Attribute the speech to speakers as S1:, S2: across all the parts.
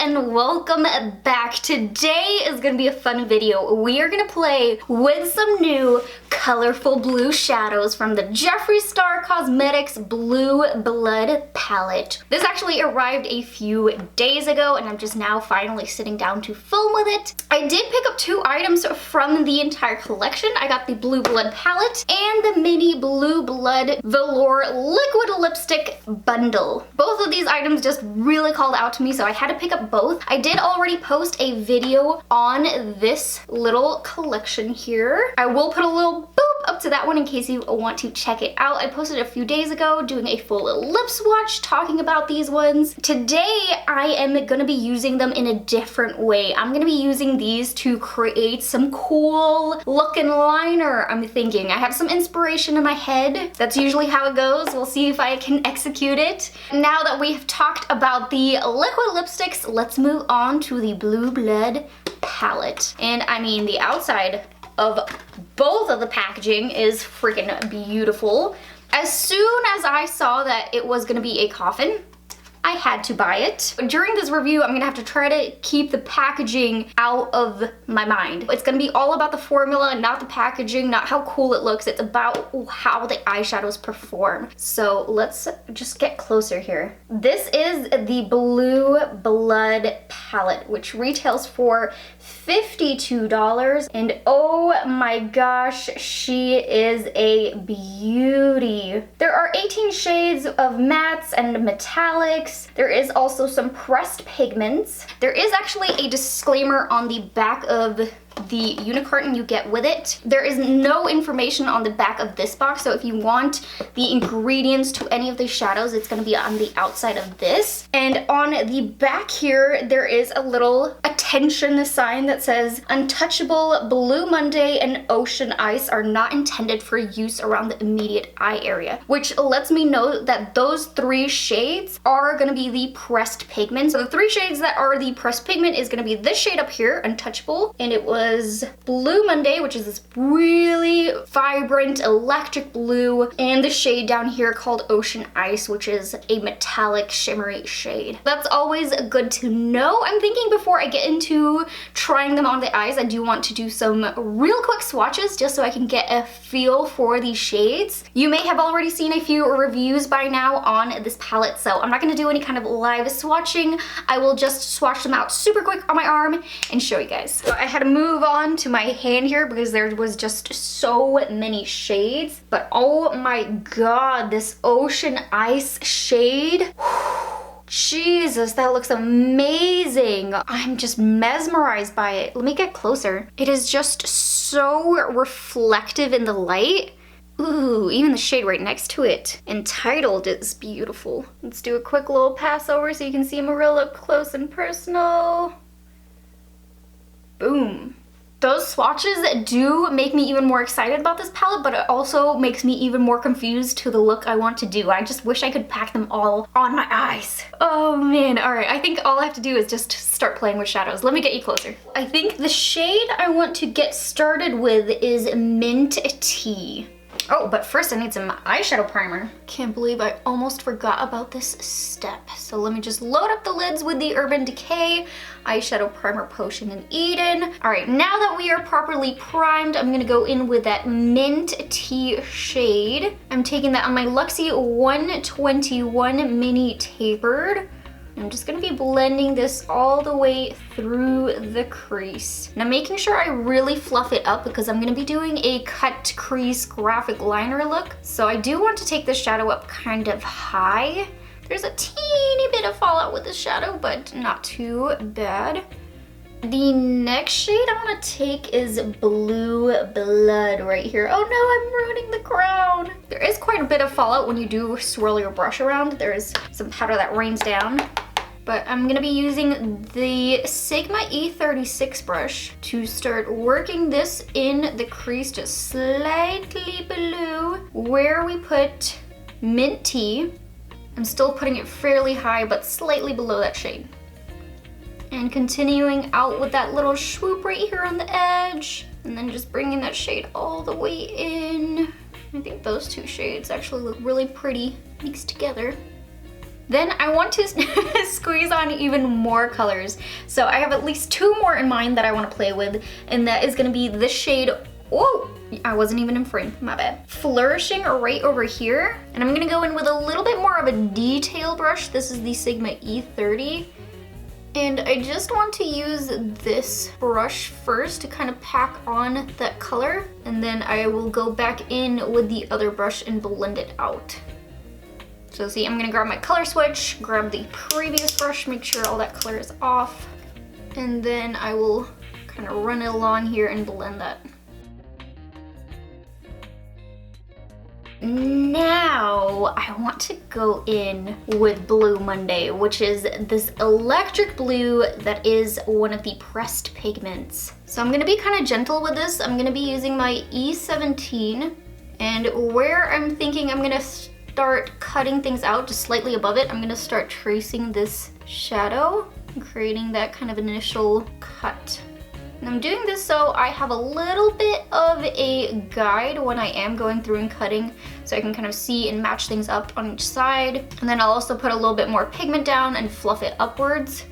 S1: and welcome back. Today is gonna be a fun video. We are gonna play with some new colorful blue shadows from the Jeffree Star Cosmetics Blue Blood palette. This actually arrived a few days ago and I'm just now finally sitting down to film with it. I did pick up two items from the entire collection. I got the Blue Blood palette and the mini Blue Blood Velour liquid lipstick bundle. Both of these items just really called out to me, so I had to pick up both. I did already post a video on this little collection here. I will put a little boop up to that one in case you want to check it out. I posted a few days ago doing a full lip swatch talking about these ones. Today I am gonna be using them in a different way. I'm gonna be using these to create some cool looking liner, I'm thinking. I have some inspiration in my head. That's usually how it goes. We'll see if I can execute it. Now that we have talked about the liquid lipsticks, let's move on to the Blue Blood palette. And I mean, the outside of both of the packaging is freaking beautiful. As soon as I saw that it was gonna be a coffin, I had to buy it. During this review, I'm gonna have to try to keep the packaging out of my mind. It's gonna be all about the formula, not the packaging, not how cool it looks. It's about how the eyeshadows perform. So let's just get closer here. This is the Blue Blood palette, which retails for $52. And oh my gosh, she is a beauty. There are 18 shades of mattes and metallics. There is also some pressed pigments. There is actually a disclaimer on the back of the unicorn you get with it. There is no information on the back of this box, so if you want the ingredients to any of the shadows, it's going to be on the outside of this. And on the back here, there is a little attention sign that says, "Untouchable Blue Monday and Ocean Ice are not intended for use around the immediate eye area," which lets me know that those three shades are going to be the pressed pigment. So the three shades that are the pressed pigment is going to be this shade up here, Untouchable, and it was Blue Monday, which is this really vibrant electric blue, and the shade down here called Ocean Ice, which is a metallic shimmery shade. That's always good to know. I'm thinking before I get into trying them on the eyes, I do want to do some real quick swatches just so I can get a feel for these shades. You may have already seen a few reviews by now on this palette, so I'm not going to do any kind of live swatching. I will just swatch them out super quick on my arm and show you guys. So I had to move on to my hand here because there was just so many shades, but oh my god, this Ocean Ice shade, Jesus, that looks amazing. I'm just mesmerized by it. Let me get closer. It is just so reflective in the light. Ooh, even the shade right next to it, Entitled, is beautiful. Let's do a quick little pass over so you can see them real up close and personal. Boom. Those swatches do make me even more excited about this palette, but it also makes me even more confused to the look I want to do. I just wish I could pack them all on my eyes. Oh man, all right, I think all I have to do is just start playing with shadows. Let me get you closer. I think the shade I want to get started with is Mint Tea. Oh, but first I need some eyeshadow primer. Can't believe I almost forgot about this step. So let me just load up the lids with the Urban Decay Eyeshadow Primer Potion in Eden. All right, now that we are properly primed, I'm gonna go in with that Mint Tea shade. I'm taking that on my Luxie 121 Mini Tapered. I'm just gonna be blending this all the way through the crease. Now making sure I really fluff it up because I'm gonna be doing a cut crease graphic liner look. So I do want to take the shadow up kind of high. There's a teeny bit of fallout with the shadow, but not too bad. The next shade I want to take is Blue Blood right here. Oh no, I'm ruining the crown. There is quite a bit of fallout when you do swirl your brush around. There is some powder that rains down. But I'm gonna be using the Sigma E36 brush to start working this in the crease just slightly below where we put Mint Tea. I'm still putting it fairly high, but slightly below that shade. And continuing out with that little swoop right here on the edge. And then just bringing that shade all the way in. I think those two shades actually look really pretty mixed together. Then I want to squeeze on on even more colors. So I have at least 2 more in mind that I want to play with, and that is going to be this shade. Oh, I wasn't even in frame, my bad. Flourishing right over here. And I'm gonna go in with a little bit more of a detail brush. This is the Sigma E30. And I just want to use this brush first to kind of pack on that color. And then I will go back in with the other brush and blend it out. So see, I'm gonna grab my color switch, grab the previous brush, make sure all that color is off. And then I will kind of run it along here and blend that. Now I want to go in with Blue Monday, which is this electric blue that is one of the pressed pigments. So I'm gonna be kind of gentle with this. I'm gonna be using my E17, and where I'm thinking I'm gonna start cutting things out just slightly above it, I'm gonna start tracing this shadow and creating that kind of initial cut. And I'm doing this so I have a little bit of a guide when I am going through and cutting, so I can kind of see and match things up on each side. And then I'll also put a little bit more pigment down and fluff it upwards.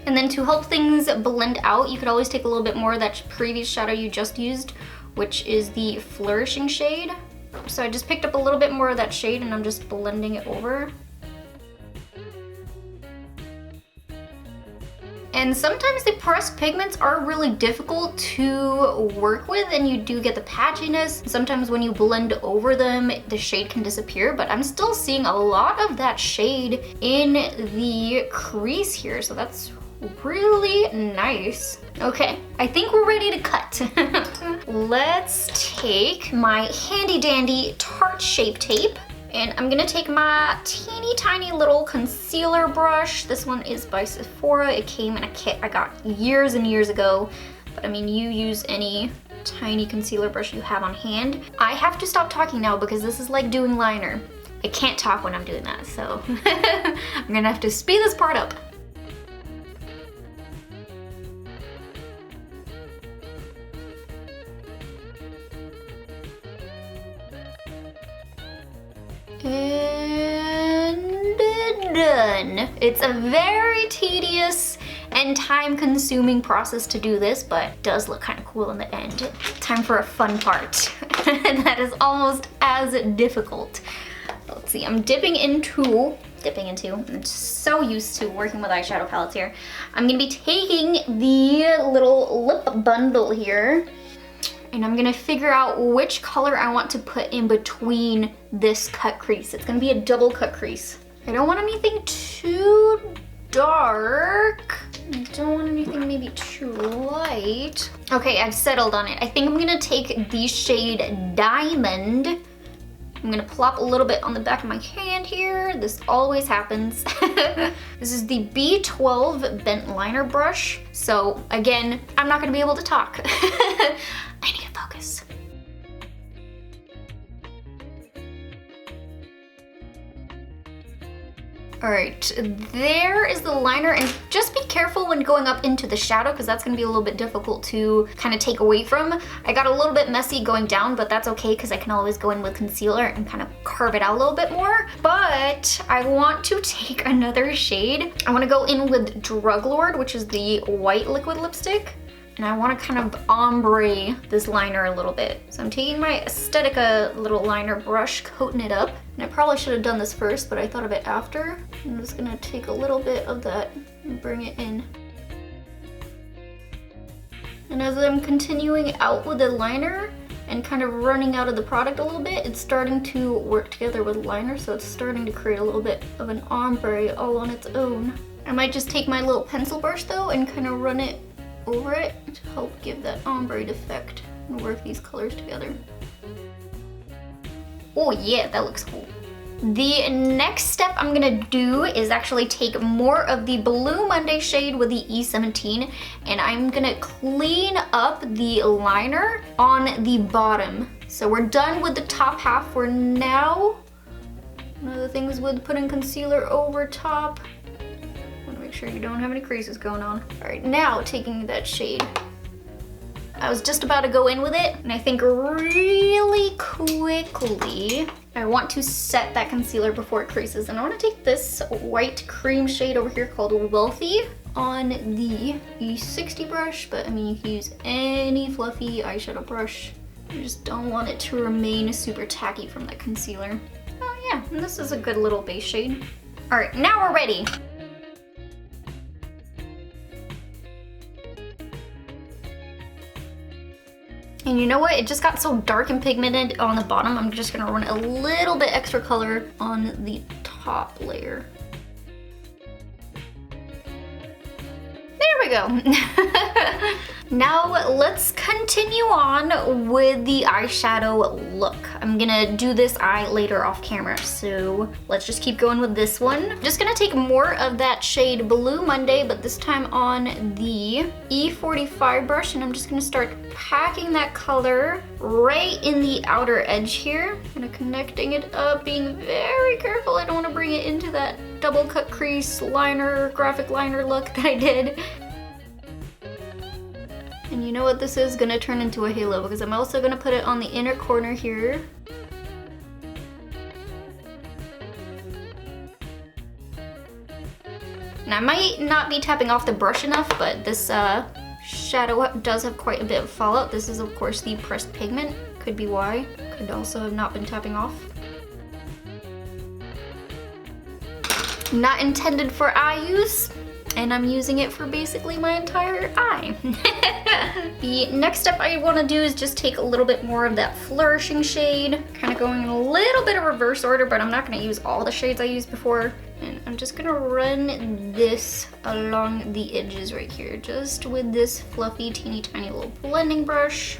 S1: And then to help things blend out, you could always take a little bit more of that previous shadow you just used, which is the Flourishing shade. So I just picked up a little bit more of that shade and I'm just blending it over. And sometimes the pressed pigments are really difficult to work with, and you do get the patchiness. Sometimes when you blend over them, the shade can disappear, but I'm still seeing a lot of that shade in the crease here, so that's really nice. Okay, I think we're ready to cut. Let's take my handy dandy Tarte Shape Tape. And I'm gonna take my teeny tiny little concealer brush. This one is by Sephora. It came in a kit I got years and years ago. But I mean, you use any tiny concealer brush you have on hand. I have to stop talking now because this is like doing liner. I can't talk when I'm doing that, so I'm gonna have to speed this part up. And done. It's a very tedious and time-consuming process to do this, but it does look kind of cool in the end. Time for a fun part. That is almost as difficult. Let's see, I'm dipping into, I'm so used to working with eyeshadow palettes here. I'm gonna be taking the little lip bundle here, and I'm gonna figure out which color I want to put in between this cut crease. It's gonna be a double cut crease. I don't want anything too dark. I don't want anything maybe too light. Okay, I've settled on it. I think I'm gonna take the shade Diamond. I'm gonna plop a little bit on the back of my hand here. This always happens. This is the B12 bent liner brush. So again, I'm not gonna be able to talk. I need to focus. All right, there is the liner, and just be careful when going up into the shadow because that's gonna be a little bit difficult to kind of take away from. I got a little bit messy going down, but that's okay because I can always go in with concealer and kind of carve it out a little bit more. But I want to take another shade. I wanna go in with Druglord, which is the white liquid lipstick. And I want to kind of ombre this liner a little bit. So I'm taking my Aesthetica little liner brush, coating it up. And I probably should have done this first, but I thought of it after. I'm just gonna take a little bit of that and bring it in. And as I'm continuing out with the liner and kind of running out of the product a little bit, it's starting to work together with liner, so it's starting to create a little bit of an ombre all on its own. I might just take my little pencil brush though and kind of run it over it to help give that ombre effect and work these colors together. Oh yeah, that looks cool. The next step I'm gonna do is actually take more of the Blue Monday shade with the E17, and I'm gonna clean up the liner on the bottom. So we're done with the top half for now. One of the things with putting concealer over top, make sure you don't have any creases going on. All right, now taking that shade. I was just about to go in with it, and I think really quickly, I want to set that concealer before it creases. And I want to take this white cream shade over here called Wealthy on the E60 brush, but I mean, you can use any fluffy eyeshadow brush. I just don't want it to remain super tacky from that concealer. Oh yeah, and this is a good little base shade. All right, now we're ready. And you know what? It just got so dark and pigmented on the bottom. I'm just gonna run a little bit extra color on the top layer. There we go. Now let's continue on with the eyeshadow look. I'm gonna do this eye later off camera, so let's just keep going with this one. I'm just gonna take more of that shade Blue Monday, but this time on the E45 brush, and I'm just gonna start packing that color right in the outer edge here. Kind of connecting it up, being very careful. I don't wanna bring it into that double cut crease liner, graphic liner look that I did. And you know what, this is gonna turn into a halo because I'm also gonna put it on the inner corner here. And I might not be tapping off the brush enough, but this shadow does have quite a bit of fallout. This is of course the pressed pigment, could be why. Could also have not been tapping off. Not intended for eye use. And I'm using it for basically my entire eye. The next step I want to do is just take a little bit more of that flourishing shade, kind of going in a little bit of reverse order, but I'm not going to use all the shades I used before. And I'm just going to run this along the edges right here, just with this fluffy, teeny tiny little blending brush.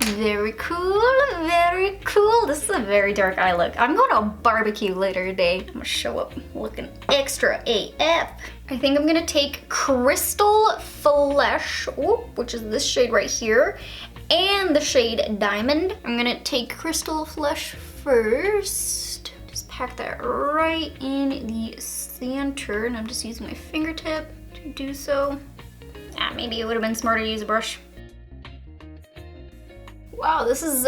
S1: Very cool, very cool. This is a very dark eye look. I'm going to a barbecue later today. I'm gonna show up looking extra AF. I think I'm gonna take Crystal Flesh, which is this shade right here, and the shade Diamond. I'm gonna take Crystal Flesh first. Just pack that right in the center, and I'm just using my fingertip to do so. Maybe it would have been smarter to use a brush. Wow, this is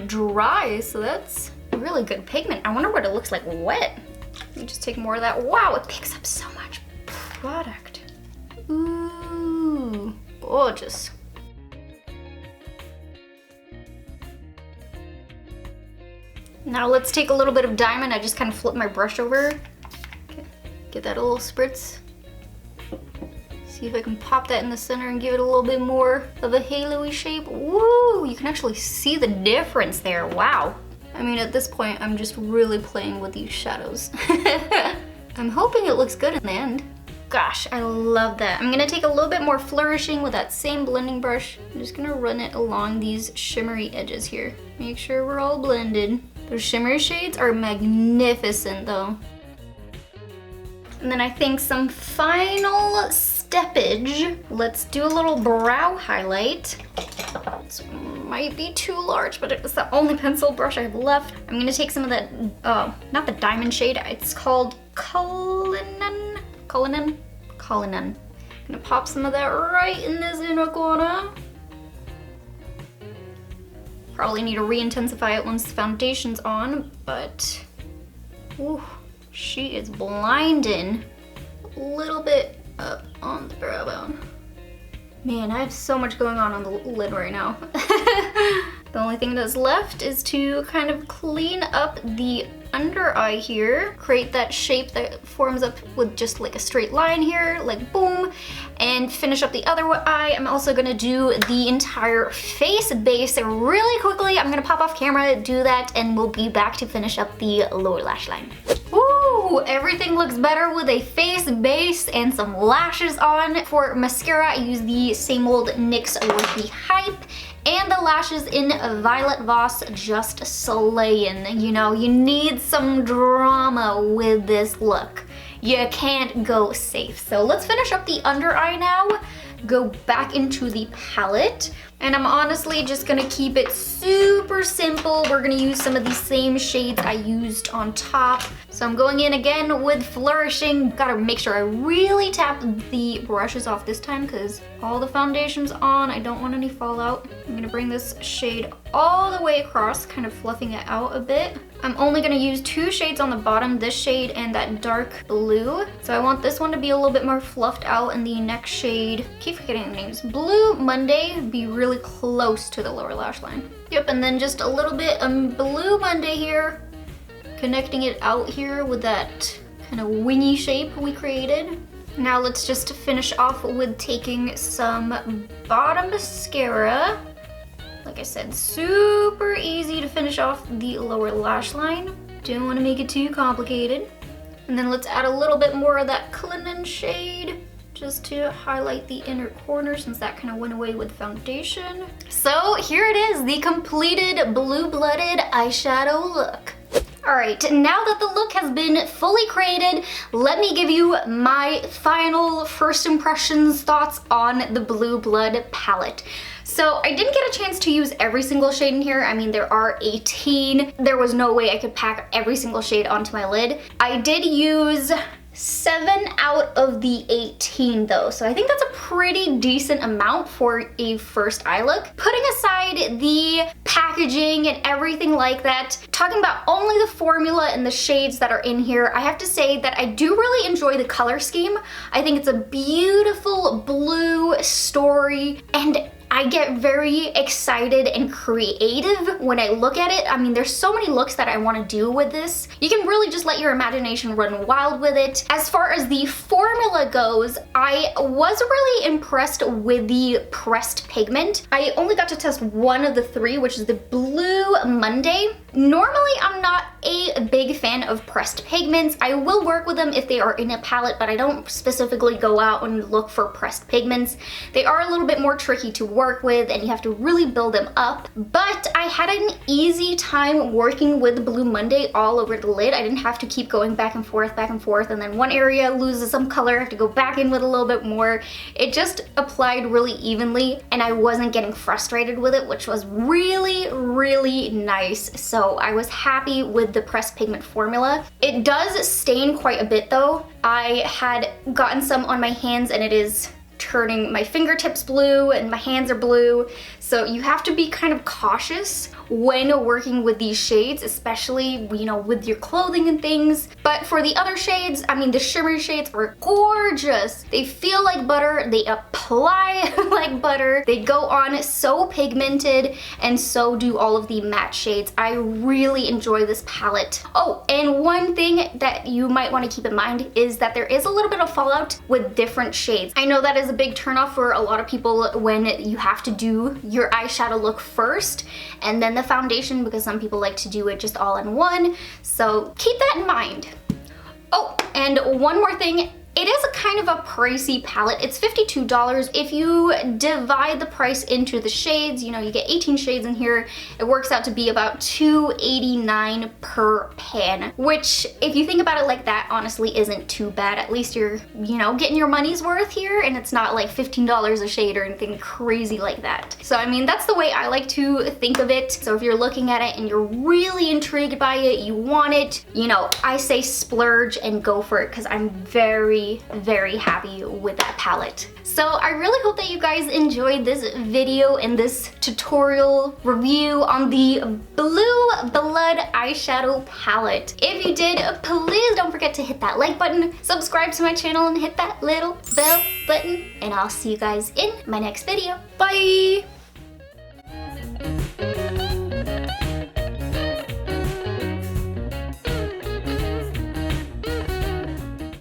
S1: dry, so that's really good pigment. I wonder what it looks like wet. Let me just take more of that. Wow, it picks up so much product. Ooh, gorgeous. Now let's take a little bit of Diamond. I just kind of flip my brush over. Okay. Get that a little spritz. See if I can pop that in the center and give it a little bit more of a halo-y shape. Woo! You can actually see the difference there. Wow. I mean, at this point, I'm just really playing with these shadows. I'm hoping it looks good in the end. Gosh, I love that. I'm gonna take a little bit more flourishing with that same blending brush. I'm just gonna run it along these shimmery edges here. Make sure we're all blended. Those shimmery shades are magnificent though. And then I think some final steppage. Let's do a little brow highlight. This might be too large, but it's the only pencil brush I have left. I'm gonna take some of that, not the diamond shade, it's called Cullinan. I'm gonna pop some of that right in this inner corner. Probably need to re-intensify it once the foundation's on, but ooh, she is blinding. A little bit up on the brow bone. Man, I have so much going on the lid right now. The only thing that's left is to kind of clean up the under eye here, create that shape that forms up with just like a straight line here, like boom, and finish up the other eye. I'm also gonna do the entire face base really quickly. I'm gonna pop off camera, do that, and we'll be bash to finish up the lower lash line. Woo! Everything looks better with a face base and some lashes on. For mascara, I use the same old NYX with the Hype, and the lashes in Violet Voss, just slaying. You know, you need some drama with this look. You can't go safe. So let's finish up the under eye now. Go back into the palette And I'm honestly just gonna keep it super simple. We're gonna use some of these same shades I used on top. So I'm going in again with Flourishing. Gotta make sure I really tap the brushes off this time because all the foundation's on. I don't want any fallout. I'm gonna bring this shade all the way across, kind of fluffing it out a bit. I'm only gonna use 2 shades on the bottom, this shade and that dark blue. So I want this one to be a little bit more fluffed out, and the next shade, keep forgetting the names, Blue Monday, be really close to the lower lash line. Yep, and then just a little bit Blue Monday here, connecting it out here with that kind of wingy shape we created. Now let's just finish off with taking some bottom mascara. Like I said, super easy to finish off the lower lash line. Don't want to make it too complicated. And then let's add a little bit more of that Clinton shade just to highlight the inner corner since that kind of went away with foundation. So here it is, the completed blue-blooded eyeshadow look. Alright, now that the look has been fully created, let me give you my final first impressions, thoughts on the Blue Blood palette. So I didn't get a chance to use every single shade in here. I mean, there are 18. There was no way I could pack every single shade onto my lid. I did use 7 out of the 18 though, so I think that's a pretty decent amount for a first eye look. Putting aside the packaging and everything like that, talking about only the formula and the shades that are in here, I have to say that I do really enjoy the color scheme. I think it's a beautiful blue story, and I get very excited and creative when I look at it. I mean, there's so many looks that I want to do with this. You can really just let your imagination run wild with it. As far as the formula goes, I was really impressed with the pressed pigment. I only got to test one of the 3, which is the Blue Monday. Normally, I'm not a big fan of pressed pigments. I will work with them if they are in a palette, but I don't specifically go out and look for pressed pigments. They are a little bit more tricky to work with and you have to really build them up. But I had an easy time working with Blue Monday all over the lid. I didn't have to keep going back and forth, and then one area loses some color, I have to go back in with a little bit more. It just applied really evenly and I wasn't getting frustrated with it, which was really, really nice. So I was happy with the pressed pigment formula. It does stain quite a bit though. I had gotten some on my hands and it is turning my fingertips blue and my hands are blue. So you have to be kind of cautious when working with these shades, especially, you know, with your clothing and things. But for the other shades, I mean, the shimmery shades are gorgeous. They feel like butter, they apply like butter, they go on so pigmented, and so do all of the matte shades. I really enjoy this palette. Oh, and one thing that you might want to keep in mind is that there is a little bit of fallout with different shades. I know that is a big turnoff for a lot of people when you have to do your eyeshadow look first and then the foundation, because some people like to do it just all in one. So keep that in mind. Oh, and one more thing. It is a kind of a pricey palette. It's $52. If you divide the price into the shades, you know, you get 18 shades in here, it works out to be about $2.89 per pan, which if you think about it like that, honestly isn't too bad. At least you're, you know, getting your money's worth here, and it's not like $15 a shade or anything crazy like that. So I mean, that's the way I like to think of it. So if you're looking at it and you're really intrigued by it, you want it, you know, I say splurge and go for it, because I'm very happy with that palette. So I really hope that you guys enjoyed this video and this tutorial review on the Blue Blood eyeshadow palette. If you did, please don't forget to hit that like button, subscribe to my channel, and hit that little bell button, and I'll see you guys in my next video. Bye!